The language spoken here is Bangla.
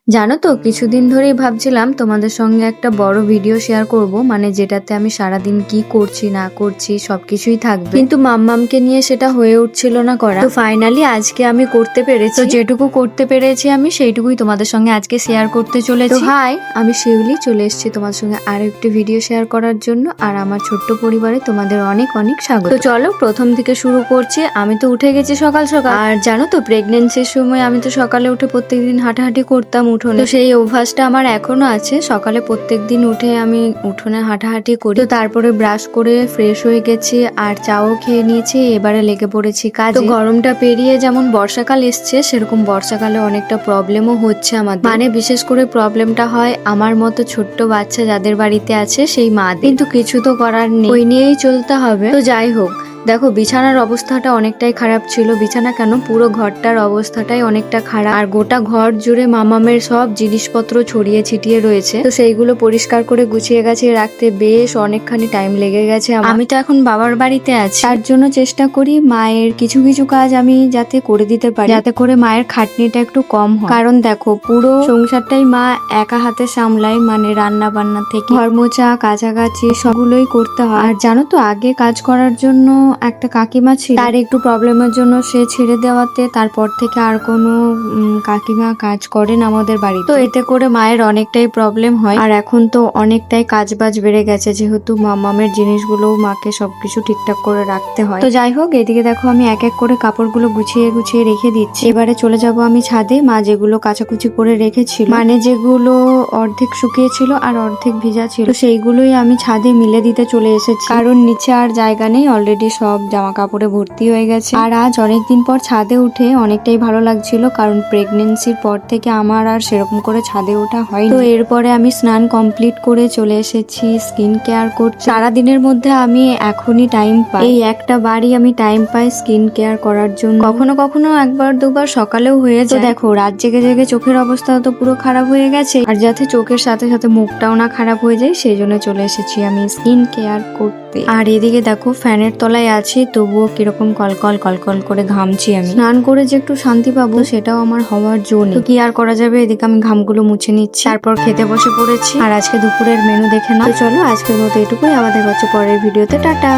জানো তো কিছুদিন ধরেই ভাবছিলাম তোমাদের সঙ্গে একটা বড় ভিডিও শেয়ার করব, মানে যেটাতে আমি সারাদিন কি করছি না করছি সবকিছুই থাকবে, কিন্তু মাম্মামকে নিয়ে সেটা হয়ে উঠছিল না করা। তো ফাইনালি আজকে আমি করতে পেরেছি। তো যেটুকু করতে পেরেছি আমি সেইটুকুই তোমাদের সঙ্গে আজকে শেয়ার করতে চলেছি। হাই, আমি শিউলি চলে এসেছি তোমার সঙ্গে আরো একটি ভিডিও শেয়ার করার জন্য। আর আমার ছোট্ট পরিবারে তোমাদের অনেক অনেক স্বাগত। তো চলো প্রথম থেকে শুরু করছি। আমি তো উঠে গেছি সকাল সকাল। আর জানো তো প্রেগনেন্সির সময় আমি তো সকালে উঠে প্রত্যেকদিন হাঁটাহাঁটি করতাম উঠোনে। তো সেই অভ্যাসটা আমার এখনো আছে, সকালে প্রত্যেকদিন উঠে আমি উঠোনে হাঁটাহাঁটি করি। তো তারপরে ব্রাশ করে ফ্রেশ হয়ে গেছি আর চাও খেয়ে নিয়েছি, এবারে লেগে পড়েছি কাজে। তো গরমটা পেরিয়ে যেমন বর্ষাকাল এসছে, সেরকম বর্ষাকালে অনেকটা প্রবলেমও হচ্ছে আমাদের। মানে বিশেষ করে প্রবলেমটা হয় আমার মতো ছোট্ট বাচ্চা যাদের বাড়িতে আছে সেই মা, কিন্তু কিছু তো করার নেই, ওই নিয়েই চলতে হবে। তো যাই হোক, দেখো বিছানার অবস্থাটা অনেকটাই খারাপ ছিল। বিছানা কেন, পুরো ঘরটার অবস্থাটাই অনেকটা খারাপ। আর গোটা ঘর জুড়ে মামামের সব জিনিসপত্র ছড়িয়ে ছিটিয়ে রয়েছে। তো সেইগুলো পরিষ্কার করে গুছিয়ে গাছিয়ে রাখতে বেশ অনেকখানি টাইম লেগে গেছে। আমি তো এখন বাবার বাড়িতে আছি, তার জন্য চেষ্টা করি মায়ের কিছু কিছু কাজ আমি যাতে করে দিতে পারি, যাতে করে মায়ের খাটনিটা একটু কম হয়। কারণ দেখো পুরো সংসারটাই মা একা হাতে সামলায়, মানে রান্না বান্না থেকে ঘর মোছা কাছাকাছি সবগুলোই করতে হয়। আর জানো তো আগে কাজ করার জন্য একটা কাকিমা ছিল, তার একটু প্রবলেমের জন্য সে ছেড়ে দেওয়াতে তারপর থেকে আর কোনো কাকিমা কাজ করেন আমাদের বাড়িতে। তো এতে করে মায়ের অনেকটাই প্রবলেম হয়। আর এখন তো অনেকটাই কাজ বাজ বেড়ে গেছে, যেহেতু মামামের জিনিসগুলো মাকে সবকিছু ঠিকঠাক করে রাখতে হয়। তো যাই হোক, এদিকে দেখো আমি এক এক করে কাপড়গুলো গুছিয়ে গুছিয়ে রেখে দিচ্ছি। এবারে চলে যাব আমি ছাদে। মা যেগুলো কাচাকুচি করে রেখেছিল, মানে যেগুলো অর্ধেক শুকিয়েছিল আর অর্ধেক ভিজা ছিল, তো সেইগুলোই আমি ছাদে মিলে দিতে চলে এসেছি, কারণ নিচে আর জায়গা নেই, অলরেডি সব জামা কাপড়ে ভর্তি হয়ে গেছে। আর আজ অনেকদিন পর ছাদে উঠে অনেকটাই ভালো লাগছিল, কারণ প্রেগনেন্সির পর থেকে আমার আর সেরকম করে ছাদে ওঠা হয়নি। তো এরপরে আমি স্নান কমপ্লিট করে চলে এসেছি স্কিন কেয়ার করতে। সারাদিনের মধ্যে আমি এখনই টাইম পাই, এই একটা বারই আমি টাইম পাই স্কিন কেয়ার করার জন্য। কখনো কখনো একবার দুবার সকালেও হয়ে যায়। দেখো রাত জেগে জেগে চোখের অবস্থা তো পুরো খারাপ হয়ে গেছে, আর যাতে চোখের সাথে সাথে মুখটাও না খারাপ হয়ে যায় সেই জন্য চলে এসেছি আমি স্কিন কেয়ার করতে। আর এদিকে দেখো ফ্যানের তলায় আছি, তবুও কিরকম কলকল কলকল করে ঘামছি। আমি স্নান করে যে একটু শান্তি পাবো সেটাও আমার হওয়ার জন্য, তো কি আর করা যাবে। এদিকে আমি ঘামগুলো মুছে নিচ্ছি, তারপর খেতে বসে পড়েছি। আর আজকে দুপুরের মেনু দেখে নাও। তো চলো আজকের মতো এটুকুই, আমাদের হচ্ছে পরের ভিডিওতে, টাটা।